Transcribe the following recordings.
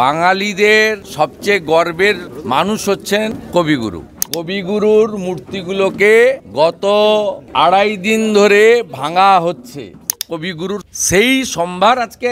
বাঙালিদের সবচেয়ে গর্বের মানুষ হচ্ছেন কবিগুরু। কবিগুরুর মূর্তিগুলোকে গত 2.5 দিন ধরে ভাঙা হচ্ছে। কবিগুরুর সেই সম্ভার আজকে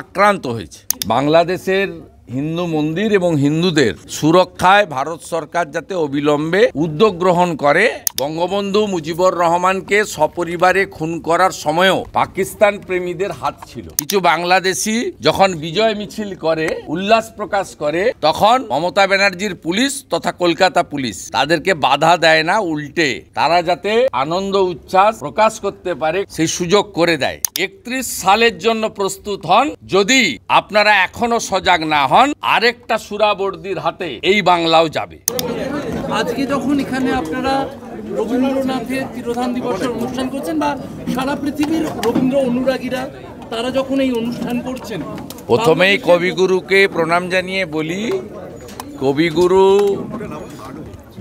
আক্রান্ত হয়েছে। বাংলাদেশের হিন্দু মন্দির এবং হিন্দুদের সুরক্ষায় ভারত সরকার যাতে অবিলম্বে উদ্যোগ গ্রহণ করে। বঙ্গবন্ধু মুজিবুর রহমানকে সপরিবারে খুন করার সময়ও পাকিস্তান প্রেমীদের হাত ছিল। কিছু বাংলাদেশি যখন বিজয় মিছিল করে, উল্লাস প্রকাশ করে, তখন মমতা ব্যানার্জির পুলিশ তথা কলকাতা পুলিশ তাদেরকে বাধা দেয় না, উল্টে তারা যাতে আনন্দ উচ্ছ্বাস প্রকাশ করতে পারে সেই সুযোগ করে দেয়। 31 সালের জন্য প্রস্তুত হন। যদি আপনারা এখনো সজাগ না হন, আরেকটা সুরাবর্দির হাতে এই বাংলাও যাবে। আজকে যখন এখানে আপনারা রবীন্দ্রনাথের তিরোধান দিবসের অনুষ্ঠান করছেন বা সারা পৃথিবীর রবীন্দ্র অনুরাগীরা তারা যখন এই অনুষ্ঠান করছেন, প্রথমেই কবিগুরুকে প্রণাম জানিয়ে বলি, কবিগুরু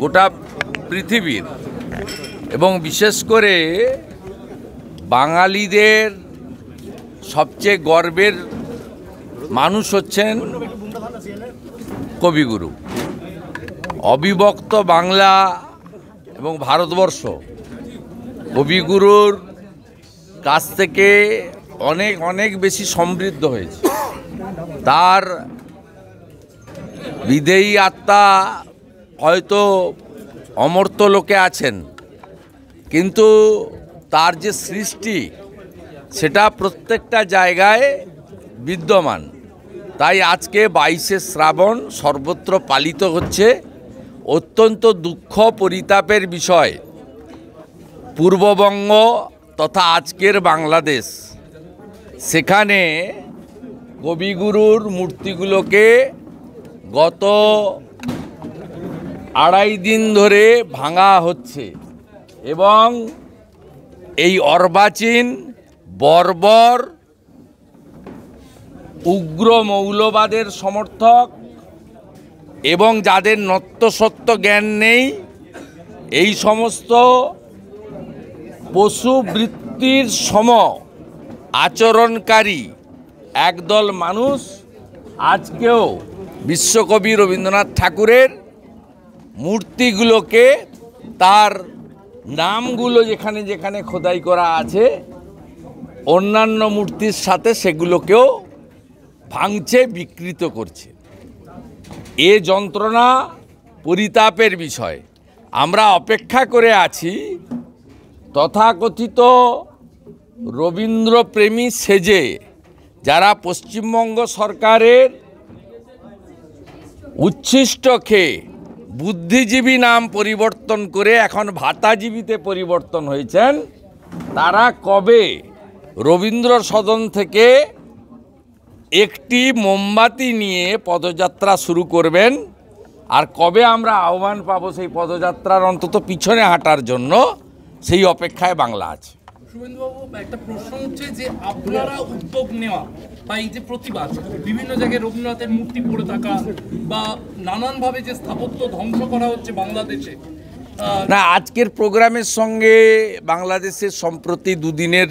গোটা পৃথিবীর এবং বিশেষ করে বাঙালিদের সবচেয়ে গর্বের মানুষ হচ্ছেন কবিগুরু। অবিভক্ত বাংলা এবং ভারতবর্ষ কবিগুরুর কাছ থেকে অনেক অনেক বেশি সমৃদ্ধ হয়েছে। তার বিদেয়ী আত্মা হয়তো অমর্ত্য লোকে আছেন, কিন্তু তার যে সৃষ্টি সেটা প্রত্যেকটা জায়গায় বিদ্যমান। তাই আজকে 22শে শ্রাবণ সর্বত্র পালিত হচ্ছে। অত্যন্ত দুঃখ পরিতাপের বিষয়, পূর্ববঙ্গ তথা আজকের বাংলাদেশ, সেখানে কবিগুরুর মূর্তিগুলোকে গত 2.5 দিন ধরে ভাঙা হচ্ছে এবং এই অর্বাচীন বর্বর উগ্র মৌলবাদের সমর্থক এবং যাদের নত্যসত্য জ্ঞান নেই, এই সমস্ত পশুবৃত্তির সম আচরণকারী একদল মানুষ আজকেও বিশ্বকবি রবীন্দ্রনাথ ঠাকুরের মূর্তিগুলোকে, তার নামগুলো যেখানে যেখানে খোদাই করা আছে, অন্যান্য মূর্তির সাথে সেগুলোকেও ভাঙছে, বিকৃত করছে। এ যন্ত্রণা পরিতাপের বিষয়। আমরা অপেক্ষা করে আছি তথাকথিত রবীন্দ্রপ্রেমী সেজে যারা পশ্চিমবঙ্গ সরকারের উচ্ছিষ্ট খেয়ে বুদ্ধিজীবী নাম পরিবর্তন করে এখন ভাতাজীবীতে পরিবর্তন হয়েছেন, তারা কবে রবীন্দ্র সদন থেকে একটি মোমবাতি নিয়ে পদযাত্রা শুরু করবেন, আর কবে আমরা আহ্বান পাবো সেই পদযাত্রার অন্তত পিছনে হাঁটার জন্য, সেই অপেক্ষায় বাংলা আছে। শুভেন্দুবাবু, একটা প্রশ্ন হচ্ছে যে আপনারা উদ্যোগ নেওয়া বা এই যে প্রতিবাদ, বিভিন্ন জায়গায় রবীন্দ্রনাথের মূর্তি পড়ে থাকা বা নানানভাবে যে স্থাপত্য ধ্বংস করা হচ্ছে বাংলাদেশে, না, আজকের প্রোগ্রামের সঙ্গে বাংলাদেশের সম্প্রতি দুদিনের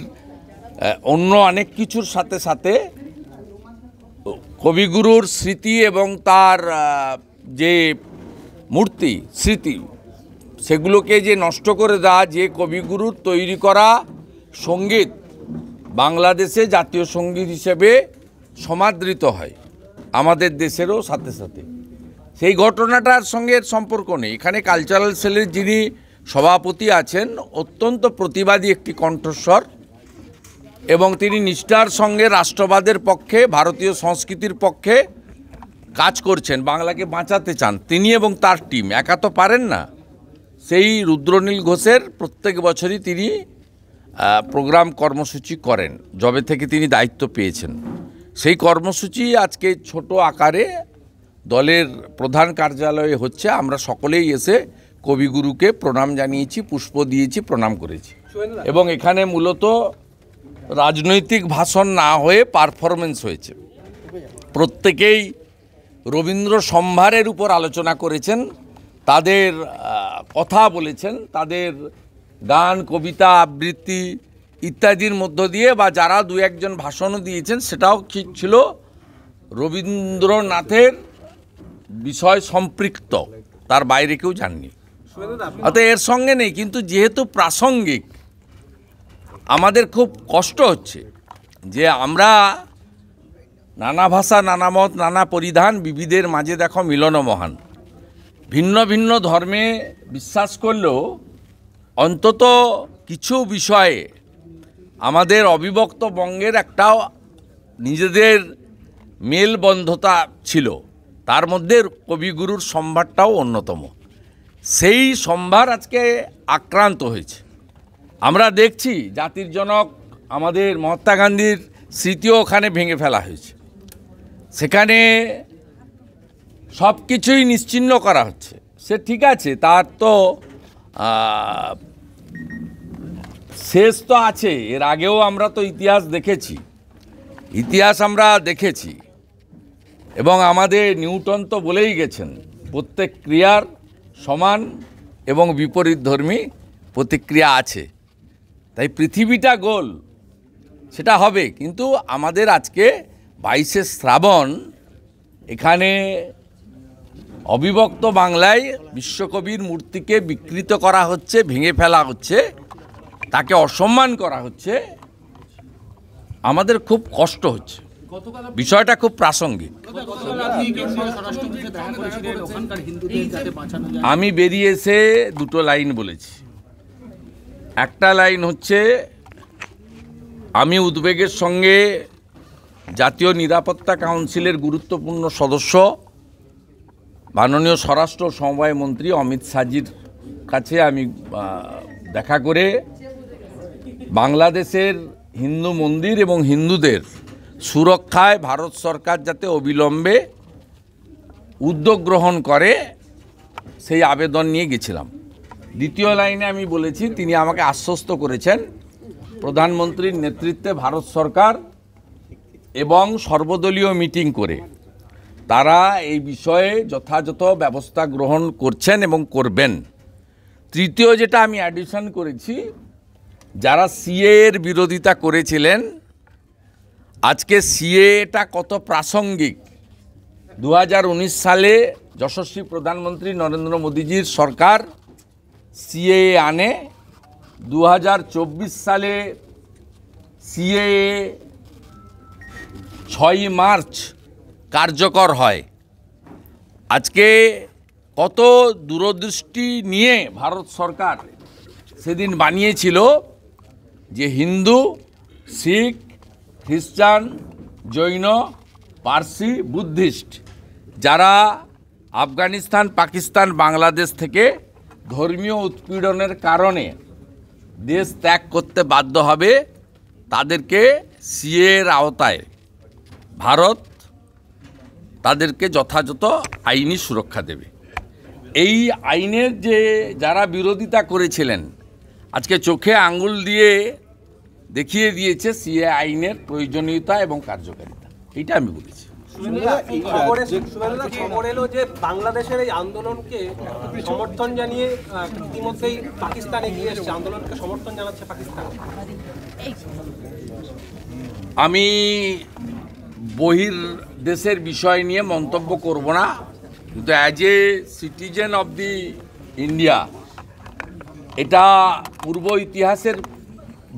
অন্য অনেক কিছুর সাথে সাথে কবিগুরুর স্মৃতি এবং তার যে মূর্তি স্মৃতি সেগুলোকে যে নষ্ট করে দেওয়া, যে কবিগুরুর তৈরি করা সঙ্গীত বাংলাদেশে জাতীয় সঙ্গীত হিসেবে সমাদৃত হয় আমাদের দেশেরও সাথে সাথে, সেই ঘটনাটার সঙ্গে সম্পর্ক নেই। এখানে কালচারাল সেলের যিনি সভাপতি আছেন, অত্যন্ত প্রতিবাদী একটি কণ্ঠস্বর এবং তিনি নিষ্ঠার সঙ্গে রাষ্ট্রবাদের পক্ষে, ভারতীয় সংস্কৃতির পক্ষে কাজ করছেন, বাংলাকে বাঁচাতে চান তিনি এবং তার টিম। একা তো পারেন না। সেই রুদ্রনীল ঘোষের প্রত্যেক বছরই তিনি প্রোগ্রাম কর্মসূচি করেন, যবে থেকে তিনি দায়িত্ব পেয়েছেন। সেই কর্মসূচি আজকে ছোট আকারে দলের প্রধান কার্যালয়ে হচ্ছে। আমরা সকলেই এসে কবিগুরুকে প্রণাম জানিয়েছি, পুষ্প দিয়েছি, প্রণাম করেছি। এবং এখানে মূলত রাজনৈতিক ভাষণ না হয়ে পারফরমেন্স হয়েছে। প্রত্যেকেই রবীন্দ্র সম্ভারের উপর আলোচনা করেছেন, তাদের কথা বলেছেন, তাদের গান, কবিতা, আবৃত্তি ইত্যাদির মধ্য দিয়ে, বা যারা দু একজন ভাষণও দিয়েছেন, সেটাও ঠিক ছিল রবীন্দ্রনাথের বিষয় সম্পৃক্ত, তার বাইরে কেউ জাননি। অর্থাৎ এর সঙ্গে নেই, কিন্তু যেহেতু প্রাসঙ্গিক আমাদের খুব কষ্ট হচ্ছে যে আমরা নানা ভাষা, নানা মত, নানা পরিধান, বিবিধের মাঝে দেখো মিলন মহান। ভিন্ন ভিন্ন ধর্মে বিশ্বাস করলেও অন্তত কিছু বিষয়ে আমাদের অবিভক্ত বঙ্গের একটা নিজেদের মেলবন্ধতা ছিল, তার মধ্যে কবিগুরুর সম্ভারটাও অন্যতম। সেই সম্ভার আজকে আক্রান্ত হয়েছে। আমরা দেখছি জাতির জনক আমাদের মহাত্মা গান্ধীর স্মৃতিও ওখানে ভেঙে ফেলা হয়েছে, সেখানে সব কিছুই নিশ্চিহ্ন করা হচ্ছে। সে ঠিক আছে, তার তো শেষ তো আছে। এর আগেও আমরা তো ইতিহাস দেখেছি এবং আমাদের নিউটন তো বলেই গেছেন প্রত্যেক ক্রিয়ার সমান এবং বিপরীতধর্মী প্রতিক্রিয়া আছে। তাই পৃথিবীটা গোল, সেটা হবে, কিন্তু আমাদের আজকে 22শে শ্রাবণ এখানে অবিভক্ত বাংলায় বিশ্বকবির মূর্তিকে বিকৃত করা হচ্ছে, ভেঙে ফেলা হচ্ছে, তাকে অসম্মান করা হচ্ছে। আমাদের খুব কষ্ট হচ্ছে, বিষয়টা খুব প্রাসঙ্গিক। আমি বেরিয়ে এসে দুটো লাইন বলেছি। একটা লাইন হচ্ছে, আমি উদ্বেগের সঙ্গে জাতীয় নিরাপত্তা কাউন্সিলের গুরুত্বপূর্ণ সদস্য মাননীয় স্বরাষ্ট্র সমবায় মন্ত্রী অমিত শাহজির কাছে আমি দেখা করে বাংলাদেশের হিন্দু মন্দির এবং হিন্দুদের সুরক্ষায় ভারত সরকার যাতে অবিলম্বে উদ্যোগ গ্রহণ করে সেই আবেদন নিয়ে গেছিলাম। দ্বিতীয় লাইনে আমি বলেছি, তিনি আমাকে আশ্বস্ত করেছেন প্রধানমন্ত্রীর নেতৃত্বে ভারত সরকার এবং সর্বদলীয় মিটিং করে তারা এই বিষয়ে যথাযথ ব্যবস্থা গ্রহণ করছেন এবং করবেন। তৃতীয় যেটা আমি অ্যাডিশন করেছি, যারা সিএর বিরোধিতা করেছিলেন, আজকে সিএটা কত প্রাসঙ্গিক। 2019 সালে যশস্বী প্রধানমন্ত্রী নরেন্দ্র মোদীজির সরকার সিএ আনে, 2024 সালে সিএ 6ই মার্চ কার্যকর হয়। আজকে কত দূরদৃষ্টি নিয়ে ভারত সরকার সেদিন বানিয়েছিল যে হিন্দু, শিখ, খ্রিস্টান, জৈন, পার্সি, বুদ্ধিস্ট যারা আফগানিস্তান, পাকিস্তান, বাংলাদেশ থেকে ধর্মীয় উৎপীড়নের কারণে দেশ ত্যাগ করতে বাধ্য হবে, তাদেরকে সিএর আওতায় ভারত তাদেরকে যথাযথ আইনি সুরক্ষা দেবে। এই আইনের যে যারা বিরোধিতা করেছিলেন, আজকে চোখে আঙ্গুল দিয়ে দেখিয়ে দিয়েছে সিএ আইনের প্রয়োজনীয়তা এবং কার্যকারিতা। এইটা আমি বলেছি। খবর এলো যে বাংলাদেশের এই আন্দোলনকে সমর্থন জানিয়ে ইতিমধ্যেই পাকিস্তান এগিয়ে এসেছে, আন্দোলনকে সমর্থন জানাচ্ছে পাকিস্তান। আমি বহির দেশের বিষয় নিয়ে মন্তব্য করব না, কিন্তু as a citizen of the India এটা পূর্ব ইতিহাসের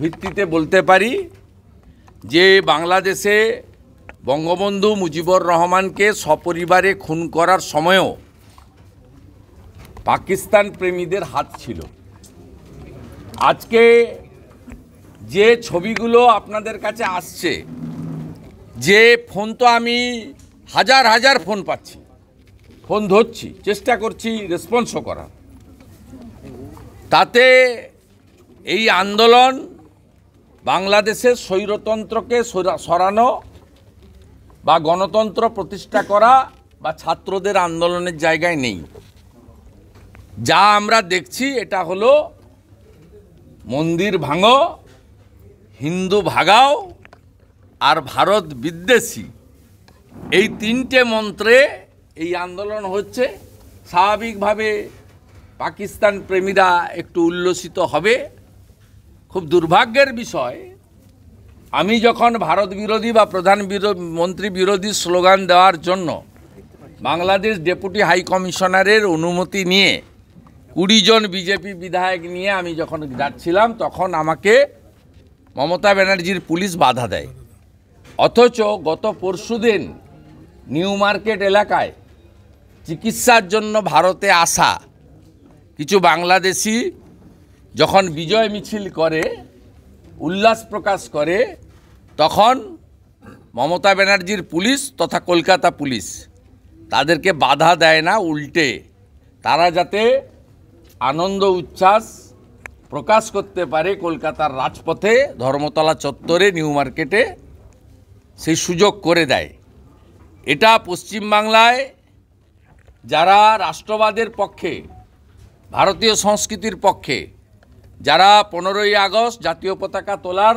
ভিত্তিতে বলতে পারি যে বাংলাদেশে বঙ্গবন্ধু মুজিবুর রহমানকে সপরিবারে খুন করার সময়ও পাকিস্তান প্রেমীদের হাত ছিল। আজকে যে ছবিগুলো আপনাদের কাছে আসছে, যে ফোন তো আমি হাজার হাজার ফোন পাচ্ছি, ফোন ধরছি, চেষ্টা করছি রেসপন্সও করার, তাতে এই আন্দোলন বাংলাদেশের স্বৈরতন্ত্রকে সরানো বা গণতন্ত্র প্রতিষ্ঠা করা বা ছাত্রদের আন্দোলনের জায়গায় নেই। যা আমরা দেখছি এটা হলো মন্দির ভাঙো, হিন্দু ভাগাও আর ভারত বিদ্বেষী, এই তিনটে মন্ত্রে এই আন্দোলন হচ্ছে। স্বাভাবিকভাবে পাকিস্তান প্রেমীরা একটু উল্লসিত হবে। খুব দুর্ভাগ্যের বিষয় আমি যখন ভারত বিরোধী বা প্রধানমন্ত্রী বিরোধী স্লোগান দেওয়ার জন্য বাংলাদেশ ডেপুটি হাই কমিশনারের অনুমতি নিয়ে 20 জন বিজেপি বিধায়ক নিয়ে আমি যখন যাচ্ছিলাম, তখন আমাকে মমতা ব্যানার্জির পুলিশ বাধা দেয়। অথচ গত পরশুদিন নিউ মার্কেট এলাকায় চিকিৎসার জন্য ভারতে আসা কিছু বাংলাদেশি যখন বিজয় মিছিল করে, উল্লাস প্রকাশ করে, তখন মমতা ব্যানার্জির পুলিশ তথা কলকাতা পুলিশ তাদেরকে বাধা দেয় না, উল্টে তারা যাতে আনন্দ উচ্ছ্বাস প্রকাশ করতে পারে কলকাতার রাজপথে, ধর্মতলা চত্বরে, নিউ মার্কেটে, সেই সুযোগ করে দেয়। এটা পশ্চিমবাংলায় যারা রাষ্ট্রবাদের পক্ষে, ভারতীয় সংস্কৃতির পক্ষে, যারা 15ই আগস্ট জাতীয় পতাকা তোলার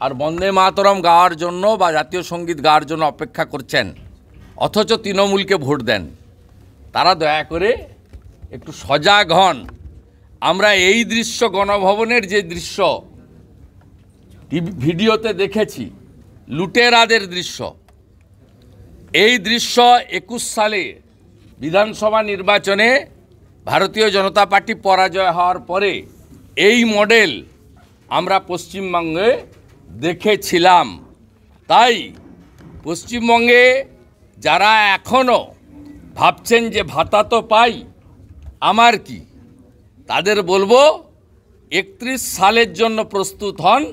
আর বন্দে মাতরম গাওয়ার জন্য বা জাতীয় সঙ্গীত গাওয়ার জন্য অপেক্ষা করছেন, অথচ তৃণমূলকে ভোট দেন, তারা দয়া করে একটু সজাগ হন। আমরা এই দৃশ্য, গণভবনের যে দৃশ্য ভিডিওতে দেখেছি, লুটেরাদের দৃশ্য, এই দৃশ্য 21 সালে বিধানসভা নির্বাচনে ভারতীয় জনতা পার্টি পরাজয় হওয়ার পরে এই মডেল আমরা পশ্চিমবঙ্গে দেখেছিলাম। তাই পশ্চিমবঙ্গে যারা এখনও ভাবছেন যে ভাতা তো পাই, আমার কি, তাদের বলবো 31 সালের জন্য প্রস্তুত হন।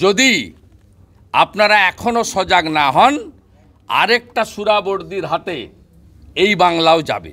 যদি আপনারা এখনও সজাগ না হন, আরেকটা সুরাবর্দির হাতে এই বাংলাও যাবে।